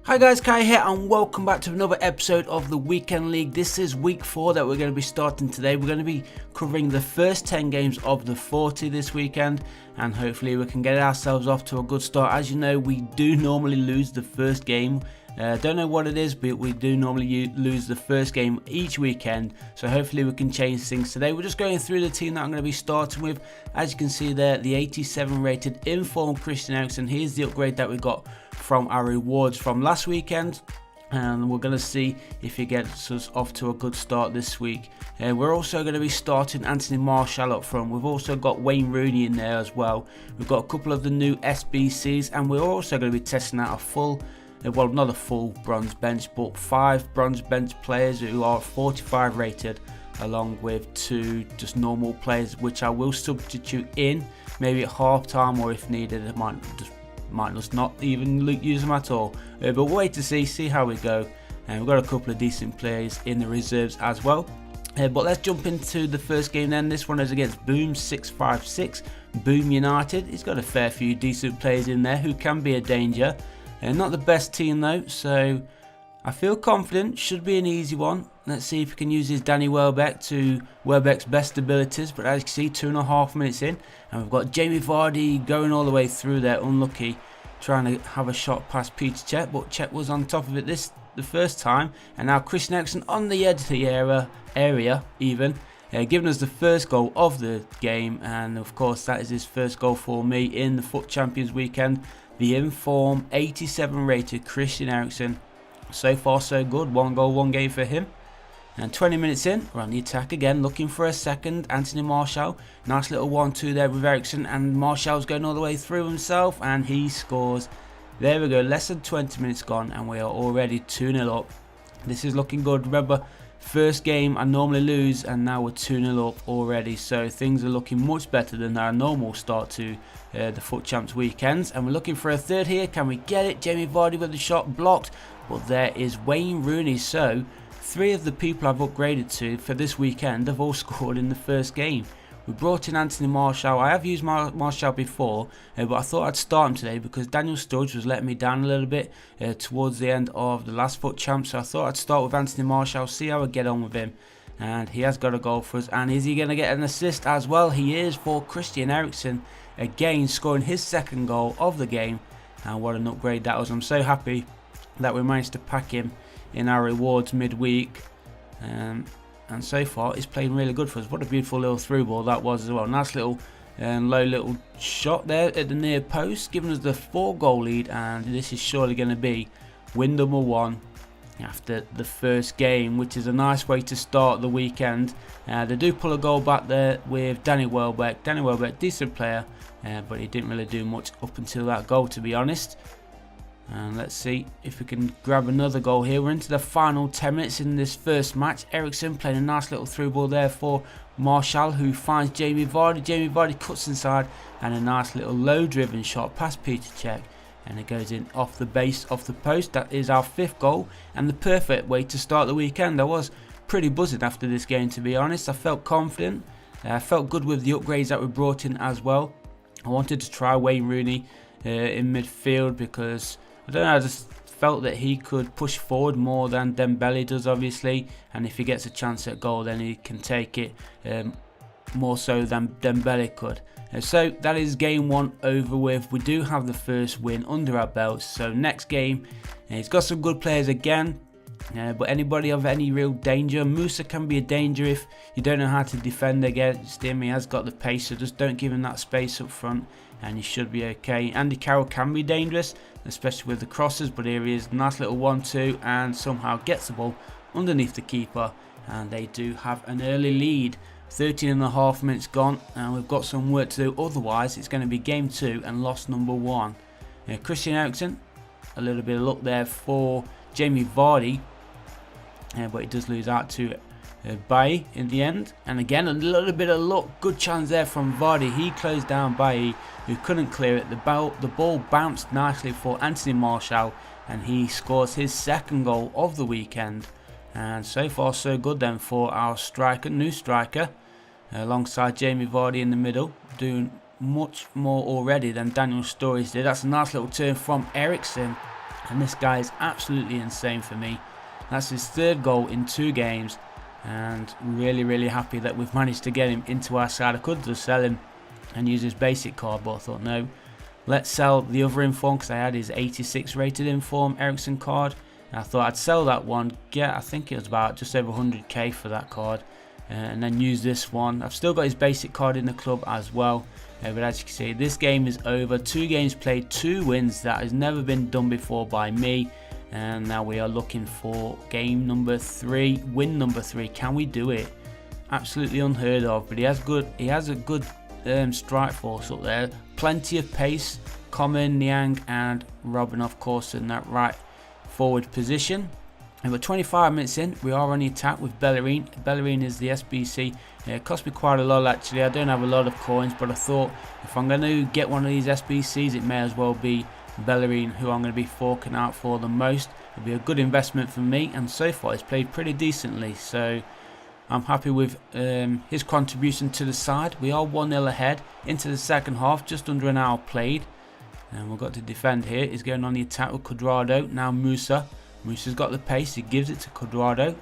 Hi guys, Kai here and welcome back to another episode of the Weekend League. This is week 4 that we're going to be starting today. We're going to be covering the first 10 games of the 40 this weekend, and hopefully we can get ourselves off to a good start. As you know, we do normally lose the first game. Don't know what it is, but we do normally lose the first game each weekend, so hopefully we can change things today. We're just going through the team that I'm going to be starting with. As you can see there, the 87 rated informed Christian Eriksen. Here's the upgrade that we got from our rewards from last weekend, and we're going to see if he gets us off to a good start this week. We're also going to be starting Anthony Martial up front. We've also got Wayne Rooney in there as well. We've got a couple of the new SBCs, and we're also going to be testing out a full, well, not a full bronze bench, but 5 bronze bench players who are 45 rated, along with 2 just normal players, which I will substitute in maybe at half time, or if needed I might just not even use them at all. But we'll wait to see how we go. And we've got a couple of decent players in the reserves as well. But let's jump into the first game then. This one is against Boom 656, Boom United. He's got a fair few decent players in there who can be a danger. Not the best team though, so I feel confident. Should be an easy one. Let's see if we can use his Danny Welbeck to Welbeck's best abilities. But as you can see, 2.5 minutes in, and we've got Jamie Vardy going all the way through there, unlucky, trying to have a shot past Peter Cech, but Cech was on top of it the first time. And now Christian Eriksen on the edge of the area even, giving us the first goal of the game. And of course that is his first goal for me in the FUT Champions weekend. The inform 87 rated Christian Eriksen. So far so good, 1 goal, 1 game for him. And 20 minutes in, we're on the attack again, looking for a second. Anthony Martial, nice little 1-2 there with Eriksen, and Martial's going all the way through himself, and he scores. There we go, less than 20 minutes gone, and we are already 2-0 up. This is looking good. Remember, first game I normally lose, and now we're 2-0 up already, so things are looking much better than our normal start to the FUT Champs weekends. And we're looking for a third here. Can we get it? Jamie Vardy with the shot blocked, but there is Wayne Rooney. So 3 of the people I've upgraded to for this weekend have all scored in the first game. We brought in Anthony Martial. I have used Martial before, but I thought I'd start him today because Daniel Sturridge was letting me down a little bit towards the end of the last FUT Champ. So I thought I'd start with Anthony Martial, see how I get on with him. And he has got a goal for us. And is he going to get an assist as well? He is, for Christian Eriksen, again scoring his second goal of the game. And what an upgrade that was. I'm so happy that we managed to pack him in our rewards midweek, and so far he's playing really good for us. What a beautiful little through ball that was as well. Nice little low little shot there at the near post, giving us the 4-goal lead, and this is surely going to be win number 1 after the first game, which is a nice way to start the weekend. They do pull a goal back there with Danny Welbeck. Danny Welbeck, decent player, but he didn't really do much up until that goal, to be honest. And let's see if we can grab another goal here. We're into the final 10 minutes in this first match. Eriksen playing a nice little through ball there for Martial, who finds Jamie Vardy. Jamie Vardy cuts inside, and a nice little low driven shot past Peter Cech, and it goes in off the base of the post. That is our 5th goal, and the perfect way to start the weekend. I was pretty buzzing after this game, to be honest. I felt confident. I felt good with the upgrades that we brought in as well. I wanted to try Wayne Rooney in midfield because I don't know, I just felt that he could push forward more than Dembele does, obviously, and if he gets a chance at goal then he can take it more so than Dembele could. So that is game 1 over with. We do have the first win under our belts, so next game, he's got some good players again, but anybody of any real danger? Musa can be a danger if you don't know how to defend against him. He has got the pace, so just don't give him that space up front and he should be okay. Andy Carroll can be dangerous, especially with the crosses, but here he is, nice little 1-2, and somehow gets the ball underneath the keeper, and they do have an early lead. 13.5 minutes gone, and we've got some work to do, otherwise it's going to be game 2 and loss number 1. Christian Eriksen, a little bit of luck there for Jamie Vardy, but he does lose out to Bailly in the end. And again, a little bit of luck, good chance there from Vardy. He closed down Bailly, who couldn't clear it. The ball bounced nicely for Anthony Martial, and he scores his 2nd goal of the weekend. And so far so good then for our striker, new striker, alongside Jamie Vardy in the middle, doing much more already than Daniel Sturridge did. That's a nice little turn from Eriksen, and this guy is absolutely insane for me. That's his 3rd goal in 2 games, and really happy that we've managed to get him into our side. I could just sell him and use his basic card, but I thought no, let's sell the other inform, because I had his 86 rated inform Ericsson card. And I thought I'd sell that one, get I think it was about just over 100k for that card, and then use this one. I've still got his basic card in the club as well, but as you can see, this game is over. 2 games played, 2 wins. That has never been done before by me, and now we are looking for game number 3, win number 3. Can we do it? Absolutely unheard of, but he has a good strike force up there, plenty of pace. Common, Niang and Robin, of course, in that right forward position. And we're 25 minutes in, we are on the attack with Bellerin. Bellerin is the SBC. It cost me quite a lot actually. I don't have a lot of coins, but I thought if I'm going to get one of these SBCs, it may as well be Bellerin, who I'm going to be forking out for the most. It'll be a good investment for me, and so far he's played pretty decently, so I'm happy with his contribution to the side. We are 1-0 ahead into the second half, just under an hour played. And we've got to defend here. He's going on the attack with Cuadrado. Now Musa. Musa's got the pace. He gives it to Cuadrado.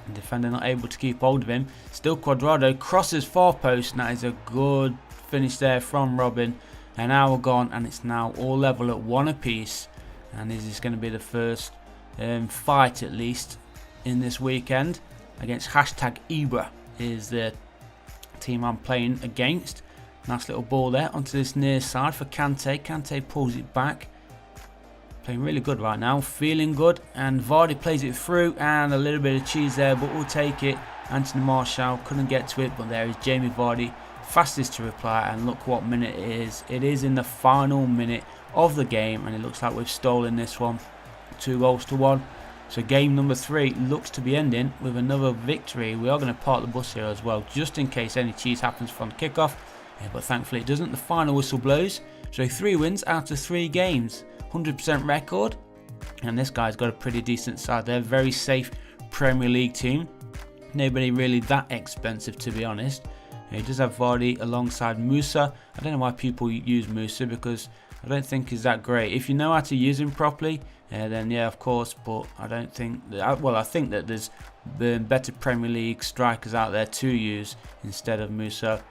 The defender not able to keep hold of him. Still Cuadrado. Crosses far post. And that is a good finish there from Robin. An hour gone, and it's now all level at 1 apiece. And this is going to be the first fight, at least, in this weekend. Against #Ibra is the team I'm playing against. Nice little ball there onto this near side for Kante. Kante pulls it back. Playing really good right now. Feeling good. And Vardy plays it through. And a little bit of cheese there, but we'll take it. Anthony Martial couldn't get to it, but there is Jamie Vardy. Fastest to reply. And look what minute it is. It is in the final minute of the game. And it looks like we've stolen this one. 2-1. So game number 3 looks to be ending with another victory. We are going to park the bus here as well, just in case any cheese happens from the kickoff. But thankfully it doesn't. The final whistle blows. So 3 wins out of 3 games. 100% record. And this guy's got a pretty decent side. They're a very safe Premier League team. Nobody really that expensive, to be honest. He does have Vardy alongside Musa. I don't know why people use Musa, because I don't think he's that great. If you know how to use him properly, then yeah, of course. But I don't think that, well, I think that there's better Premier League strikers out there to use instead of Musa.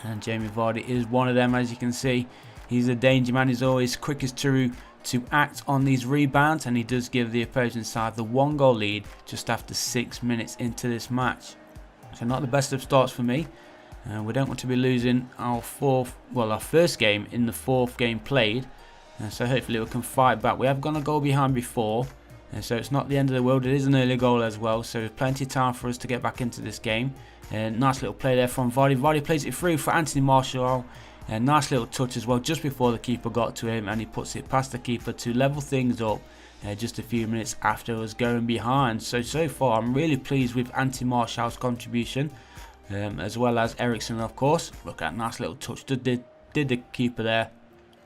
And Jamie Vardy is one of them, as you can see. He's a danger man. He's always quickest to act on these rebounds, and he does give the opposing side the 1-goal lead just after 6 minutes into this match. So not the best of starts for me. We don't want to be losing our first game in the 4th game played. So hopefully we can fight back. We have gone a goal behind before, so it's not the end of the world. It is an early goal as well, so there's plenty of time for us to get back into this game. Nice little play there from Vardy. Vardy plays it through for Anthony Martial. Nice little touch as well, just before the keeper got to him, and he puts it past the keeper to level things up just a few minutes after us going behind. So far I'm really pleased with Anthony Martial's contribution, as well as Ericsson, of course. Look at that nice little touch. Did the keeper there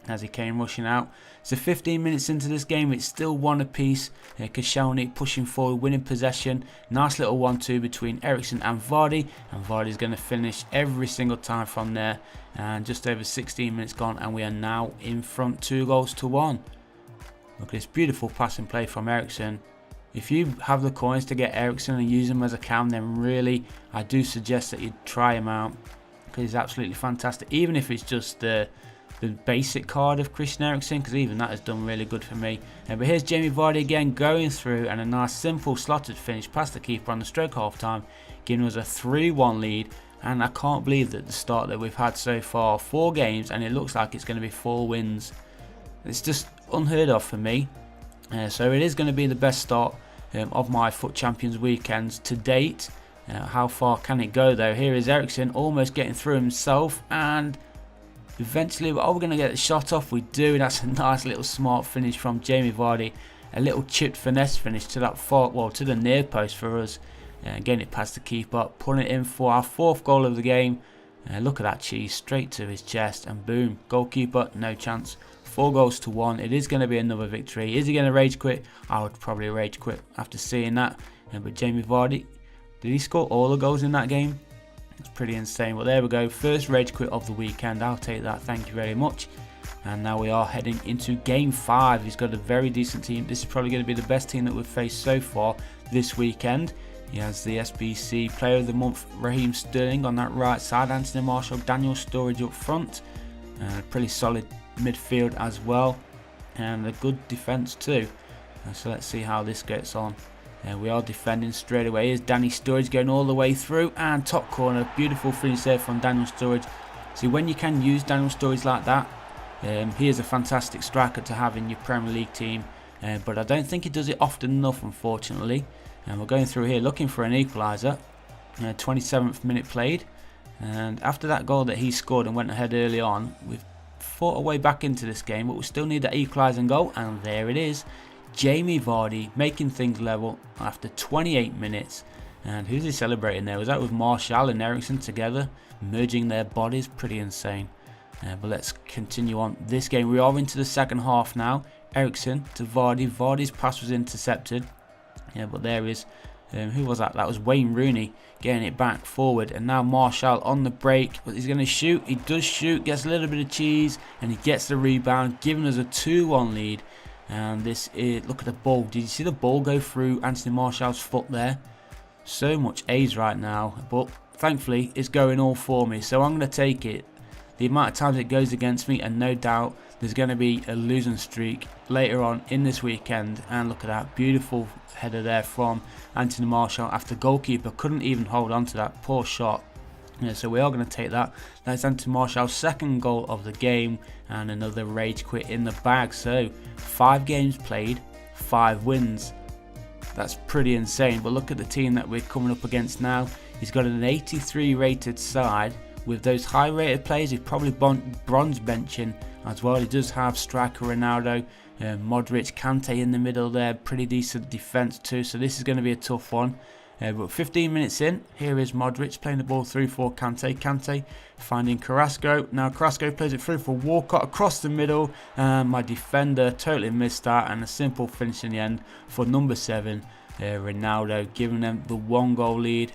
as he came rushing out. So 15 minutes into this game, it's still 1 apiece. Koscielny pushing forward, winning possession. Nice little 1-2 between Ericsson and Vardy. And Vardy's going to finish every single time from there. And just over 16 minutes gone, and we are now in front 2-1. Look at this beautiful passing play from Ericsson. If you have the coins to get Ericsson and use him as a cam, then really I do suggest that you try him out, because he's absolutely fantastic. Even if it's just the basic card of Christian Eriksen, because even that has done really good for me. But here's Jamie Vardy again going through, and a nice simple slotted finish past the keeper on the stroke half time, giving us a 3-1 lead. And I can't believe that the start that we've had so far, 4 games, and it looks like it's going to be 4 wins. It's just unheard of for me. So it is going to be the best start of my FUT Champions weekends to date. How far can it go though? Here is Ericsson almost getting through himself, and eventually, are we going to get the shot off? We do. That's a nice little smart finish from Jamie Vardy. A little chipped finesse finish to that to the near post for us. Getting it past the keeper, putting it in for our 4th goal of the game. Look at that cheese, straight to his chest, and boom, goalkeeper, no chance. 4-1. It is going to be another victory. Is he going to rage quit? I would probably rage quit after seeing that. But Jamie Vardy, did he score all the goals in that game? It's pretty insane. Well, there we go. First rage quit of the weekend. I'll take that. Thank you very much. And now we are heading into game 5. He's got a very decent team. This is probably going to be the best team that we've faced so far this weekend. He has the SBC Player of the Month, Raheem Sterling on that right side. Anthony Martial, Daniel Sturridge up front. Pretty solid midfield as well. And a good defence too. So let's see how this gets on. We are defending straight away. Here's Danny Sturridge going all the way through. And top corner. Beautiful finish there from Daniel Sturridge. See, when you can use Daniel Sturridge like that, he is a fantastic striker to have in your Premier League team, but I don't think he does it often enough, unfortunately. And we're going through here looking for an equaliser. 27th minute played, and after that goal that he scored and went ahead early on, we've fought our way back into this game, but we still need that equalising goal, and there it is. Jamie Vardy making things level after 28 minutes. And who's he celebrating there? Was that with Martial and Eriksen together, merging their bodies? Pretty insane. But let's continue on this game. We are into the second half now. Eriksen to Vardy. Vardy's pass was intercepted. But there is, who was that? That was Wayne Rooney getting it back forward. And now Martial on the break. But he's going to shoot. He does shoot. Gets a little bit of cheese. And he gets the rebound, giving us a 2-1 lead. And this is, look at the ball. Did you see the ball go through Anthony Martial's foot there? So much A's right now. But thankfully, it's going all for me. So I'm going to take it. The amount of times it goes against me, and no doubt there's going to be a losing streak later on in this weekend. And look at that beautiful header there from Anthony Martial after goalkeeper couldn't even hold on to that poor shot. So we are going to take that. That's Anthony Martial's second goal of the game, and another rage quit in the bag. So 5 games played, 5 wins. That's pretty insane. But look at the team that we're coming up against now. He's got an 83 rated side. With those high rated players, he's probably bronze benching as well. He does have striker Ronaldo, Modric, Kante in the middle there. Pretty decent defence too. So this is going to be a tough one. But 15 minutes in, here is Modric playing the ball through for Kante. Kante finding Carrasco. Now Carrasco plays it through for Walcott across the middle. My defender totally missed that, and a simple finish in the end for number 7, Ronaldo, giving them the 1-goal lead.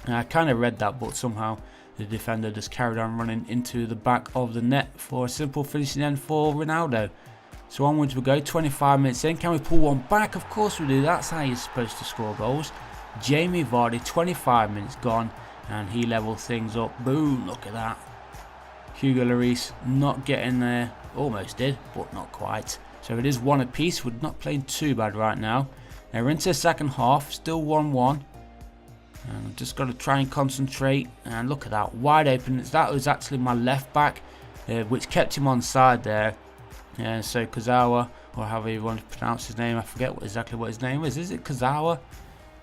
I kind of read that, but somehow the defender just carried on running into the back of the net for a simple finish in the end for Ronaldo. So onwards we go, 25 minutes in. Can we pull one back? Of course we do. That's how you're supposed to score goals. Jamie Vardy, 25 minutes gone, and he levels things up. Boom, look at that. Hugo Lloris not getting there. Almost did, but not quite. So it is 1 apiece. We're not playing too bad right now. Now we're into the second half, still 1-1. And I've just got to try and concentrate. And look at that, wide open. That was actually my left back, which kept him on side there. So Kazawa, or however you want to pronounce his name, I forget exactly what his name is. Is it Kazawa?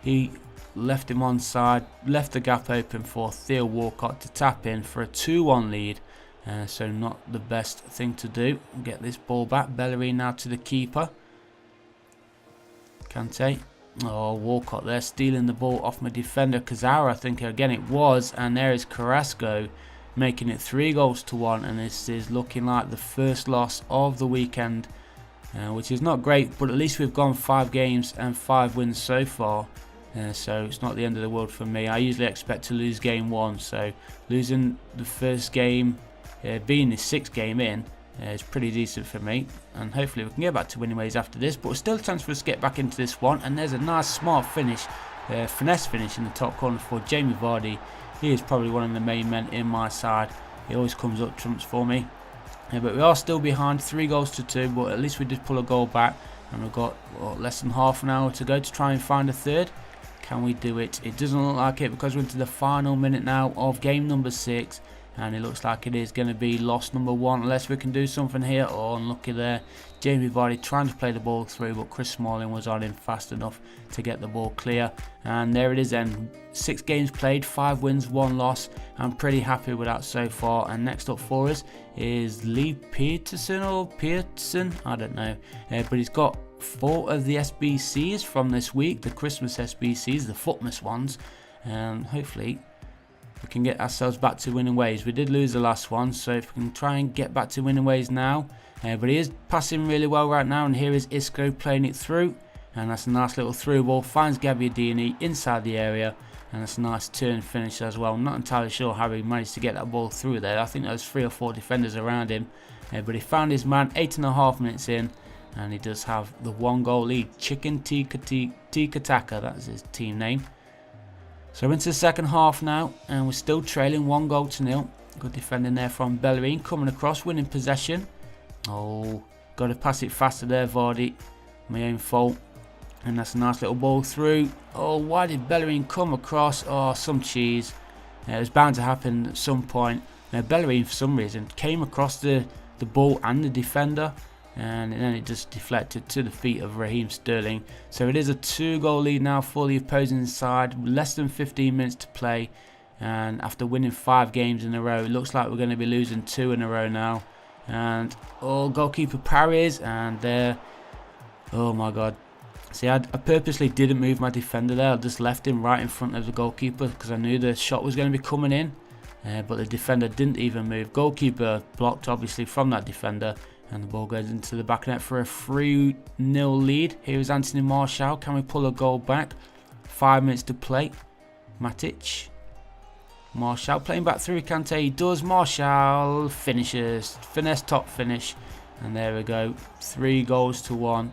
He left him on side, left the gap open for Theo Walcott to tap in for a 2-1 lead. So not the best thing to do. Get this ball back. Bellerin now to the keeper. Kante. Oh, Walcott there stealing the ball off my defender Kazawa, I think again it was. And there is Carrasco making it 3-1, and this is looking like the first loss of the weekend, which is not great, but at least we've gone 5 games and 5 wins so far. So it's not the end of the world for me. I usually expect to lose game 1, so losing the first game, being the 6th game in, is pretty decent for me, and hopefully we can get back to winning ways after this. But still a chance for us to get back into this one, and there's a nice smart finish, finesse finish in the top corner for Jamie Vardy. He is probably one of the main men in my side. He always comes up trumps for me. But we are still behind 3-2, but at least we did pull a goal back, and we've got less than half an hour to go to try and find a third. Can we do it? It doesn't look like it, because we're into the final minute now of game number 6. And it looks like it is going to be loss number 1 unless we can do something here. Oh, unlucky there. Jamie Vardy trying to play the ball through, but Chris Smalling was on him fast enough to get the ball clear. And there it is then. 6 games played, 5 wins, 1 loss. I'm pretty happy with that so far. And next up for us is Lee Peterson or Pearson, I don't know. But he's got 4 of the SBCs from this week, the Christmas SBCs, the Footmas ones. And hopefully we can get ourselves back to winning ways. We did lose the last one, so if we can try and get back to winning ways now. But he is passing really well right now, and here is Isco playing it through, and that's a nice little through ball. Finds Gabbiadini inside the area, and that's a nice turn finish as well. I'm not entirely sure how he managed to get that ball through there. I think there was 3 or 4 defenders around him, But he found his man 8.5 minutes in, and he does have the 1-goal lead. Chicken Tikka Taka, that's his team name. So into the second half now, and we're still trailing 1-0. Good defending there from Bellerin, coming across, winning possession. Oh, got to pass it faster there, Vardy. My own fault. And that's a nice little ball through. Oh, why did Bellerin come across? Oh, some cheese. It was bound to happen at some point. Bellerin, for some reason, came across the ball and the defender, and then it just deflected to the feet of Raheem Sterling. So it is a 2-goal lead now for the opposing side. Less than 15 minutes to play, and after winning 5 games in a row, it looks like we're going to be losing 2 in a row now. And goalkeeper parries, and there, oh my god. See, I purposely didn't move my defender there. I just left him right in front of the goalkeeper because I knew the shot was going to be coming in. But the defender didn't even move. Goalkeeper blocked, obviously, from that defender. And the ball goes into the back net for a 3-0 lead. Here is Anthony Martial. Can we pull a goal back? 5 minutes to play. Matic. Martial playing back through Kante. He does. Martial finishes. Finesse top finish. And there we go. 3-1.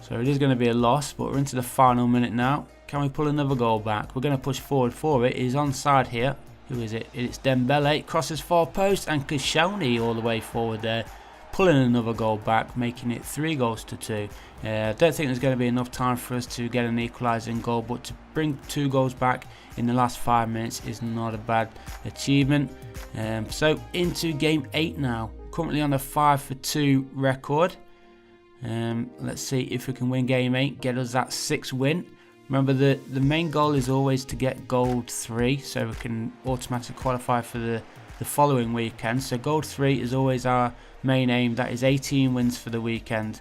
So it is going to be a loss, but we're into the final minute now. Can we pull another goal back? We're going to push forward for it. He's onside here. Who is it? It's Dembele. Crosses far post, and Koscielny all the way forward there. Pulling another goal back, making it 3-2. I don't think there's going to be enough time for us to get an equalising goal, but to bring 2 goals back in the last 5 minutes is not a bad achievement. So into game 8 now. Currently on a 5-2 record. Let's see if we can win game 8, get us that 6th win. Remember, the main goal is always to get gold 3, so we can automatically qualify for the following weekend. So gold 3 is always our main aim. That is 18 wins for the weekend,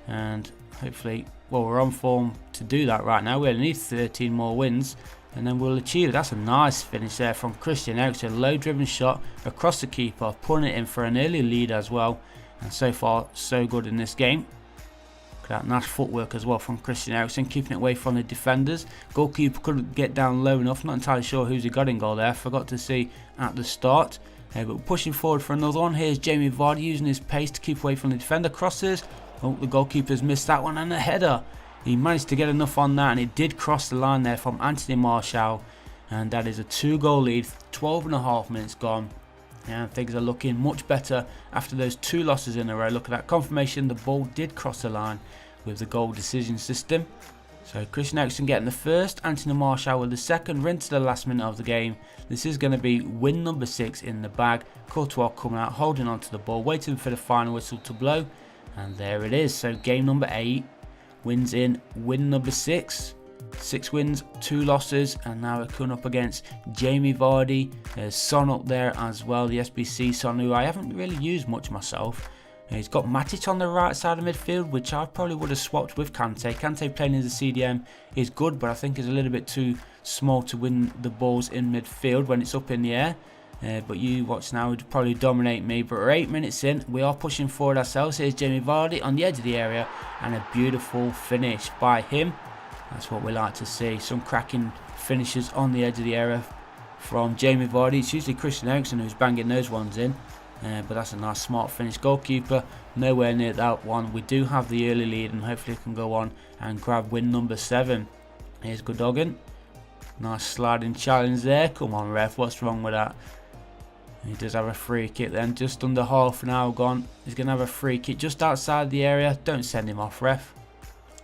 and hopefully, well, we're on form to do that right now. We only need 13 more wins, and then we'll achieve it. That's a nice finish there from Christian Eriksen. Low driven shot across the keeper, putting it in for an early lead as well. And so far, so good in this game. That nice footwork as well from Christian Eriksen, keeping it away from the defenders. Goalkeeper couldn't get down low enough. Not entirely sure who's he got in goal there. Forgot to see at the start. But pushing forward for another one. Here's Jamie Vardy using his pace to keep away from the defender. Crosses. Oh, the goalkeeper's missed that one, and a header. He managed to get enough on that, and it did cross the line there from Anthony Martial. And that is a 2-goal lead. 12.5 minutes gone. And things are looking much better after those 2 losses in a row. Look at that confirmation. The ball did cross the line with the goal decision system. So Christian Eriksen getting the first, Anthony Martial with the second. We're into the last minute of the game. This is going to be win number 6 in the bag. Courtois coming out, holding on to the ball, waiting for the final whistle to blow. And there it is. So game number 8 wins in win number 6. 6 wins, 2 losses, and now we're coming up against Jamie Vardy. There's Son up there as well, the SBC Son, who I haven't really used much myself. He's got Matic on the right side of midfield, which I probably would have swapped with Kante. Kante playing as a CDM is good, but I think is a little bit too small to win the balls in midfield when it's up in the air. But you watch now, would probably dominate me. But we're 8 minutes in, we are pushing forward ourselves. Here's Jamie Vardy on the edge of the area, and a beautiful finish by him. That's what we like to see. Some cracking finishes on the edge of the area from Jamie Vardy. It's usually Christian Eriksen who's banging those ones in. But that's a nice smart finish. Goalkeeper nowhere near that one. We do have the early lead, and hopefully we can go on and grab win number 7. Here's Gundogan. Nice sliding challenge there. Come on, ref, what's wrong with that? He does have a free kick then. Just under half an hour gone. He's going to have a free kick just outside the area. Don't send him off, ref.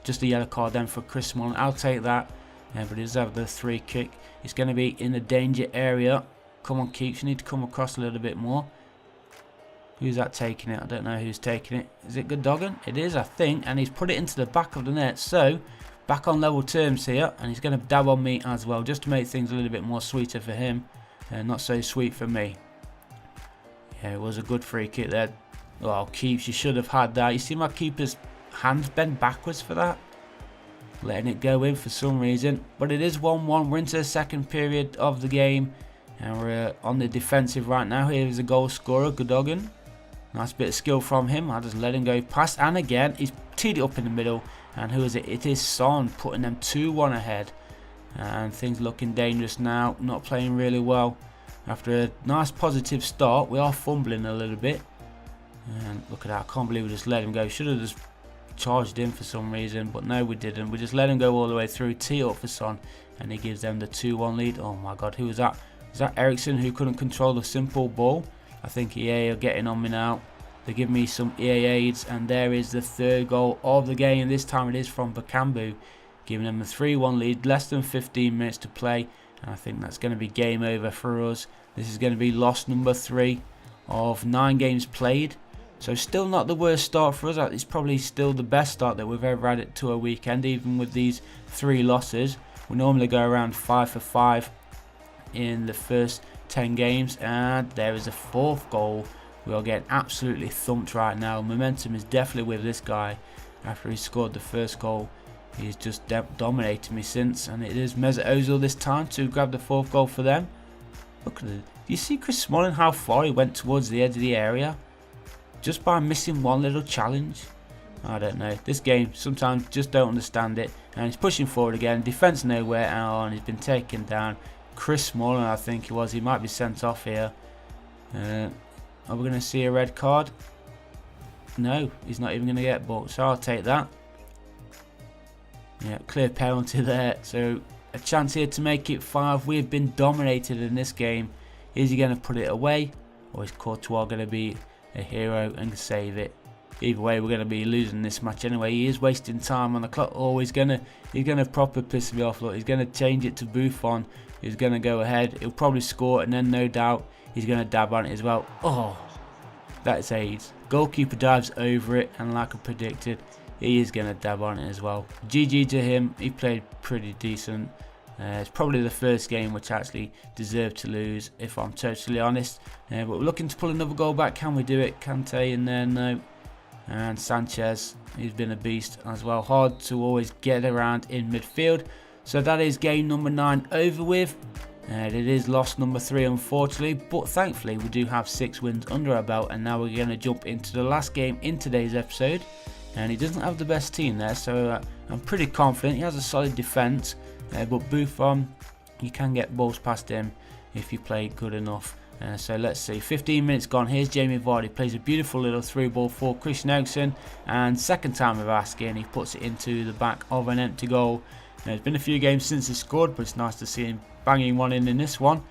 Just a yellow card then for Chris Smalling. I'll take that. But he does have the free kick. He's going to be in the danger area. Come on, Keeps. You need to come across a little bit more. Who's that taking it? I don't know who's taking it. Is it Gundogan? It is, I think. And he's put it into the back of the net. So, back on level terms here. And he's going to dab on me as well, just to make things a little bit more sweeter for him. Not so sweet for me. Yeah, it was a good free kick there. Oh, Keeps, you should have had that. You see my keeper's hands bend backwards for that. Letting it go in for some reason. But it is 1-1. We're into the second period of the game. And we're on the defensive right now. Here is a goal scorer, Gundogan. Nice bit of skill from him. I just let him go past. And again, he's teed it up in the middle. And who is it? It is Son, putting them 2-1 ahead. And things looking dangerous now. Not playing really well. After a nice positive start, we are fumbling a little bit. And look at that, I can't believe we just let him go. Should have just charged in for some reason, but no, we didn't. We just let him go all the way through, tee up for Son, and he gives them the 2-1 lead. Oh my god, who was that? Was that Ericsson, who couldn't control the simple ball? I think EA are getting on me now. They give me some EA aids, and there is the third goal of the game. This time it is from Bakambu, giving them a 3-1 lead, less than 15 minutes to play, and I think that's going to be game over for us. This is going to be loss number 3 of 9 games played. So still not the worst start for us. It's probably still the best start that we've ever had it to a weekend, even with these 3 losses. We normally go around 5 for 5 in the first 10 games, and there is a 4th goal. We are getting absolutely thumped right now. Momentum is definitely with this guy. After he scored the first goal, he's just dominated me since, and it is Mesut Ozil this time to grab the 4th goal for them. Look at it. Do you see Chris Smalling, how far he went towards the edge of the area? Just by missing one little challenge. I don't know. This game, sometimes just don't understand it. And he's pushing forward again. Defence nowhere. And he's been taken down. Chris Smalling, I think he was. He might be sent off here. Are we going to see a red card? No, he's not even going to get booked. So I'll take that. Yeah, clear penalty there. So a chance here to make it 5. We've been dominated in this game. Is he going to put it away? Or is Courtois going to be a hero and save it? Either way, we're going to be losing this match anyway. He is wasting time on the clock. Oh, he's gonna proper piss me off. Look, he's gonna change it to Buffon. He's gonna go ahead. He'll probably score, and then no doubt he's gonna dab on it as well. Oh, that's AIDS. Goalkeeper dives over it, and like I predicted, he is gonna dab on it as well. GG to him. He played pretty decent. It's probably the first game which actually deserved to lose, if I'm totally honest. But we're looking to pull another goal back. Can we do it? Kante in there? No. And Sanchez, he's been a beast as well. Hard to always get around in midfield. So that is game number 9 over with. And it is loss number 3, unfortunately. But thankfully, we do have 6 wins under our belt. And now we're going to jump into the last game in today's episode. And he doesn't have the best team there, so I'm pretty confident. He has a solid defence. But Buffon, you can get balls past him if you play good enough. So let's see, 15 minutes gone. Here's Jamie Vardy, plays a beautiful little through ball for Christian Eriksen, and second time of asking, he puts it into the back of an empty goal. Now, it's been a few games since he scored, but it's nice to see him banging one in this one,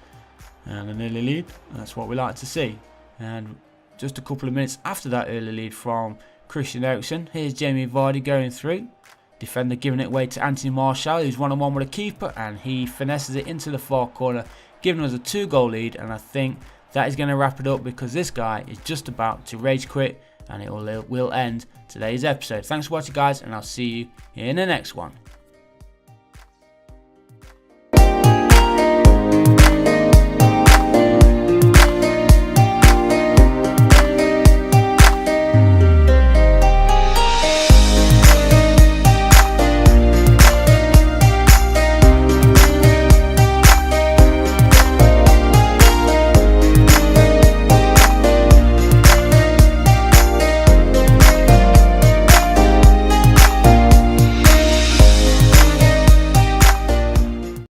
and an early lead. That's what we like to see. And just a couple of minutes after that early lead from Christian Eriksen, here's Jamie Vardy going through. Defender giving it away to Anthony Martial, who's one-on-one with a keeper, and he finesses it into the far corner, giving us a 2-goal lead. And I think that is going to wrap it up, because this guy is just about to rage quit, and it will end today's episode. Thanks for watching, guys, and I'll see you in the next one.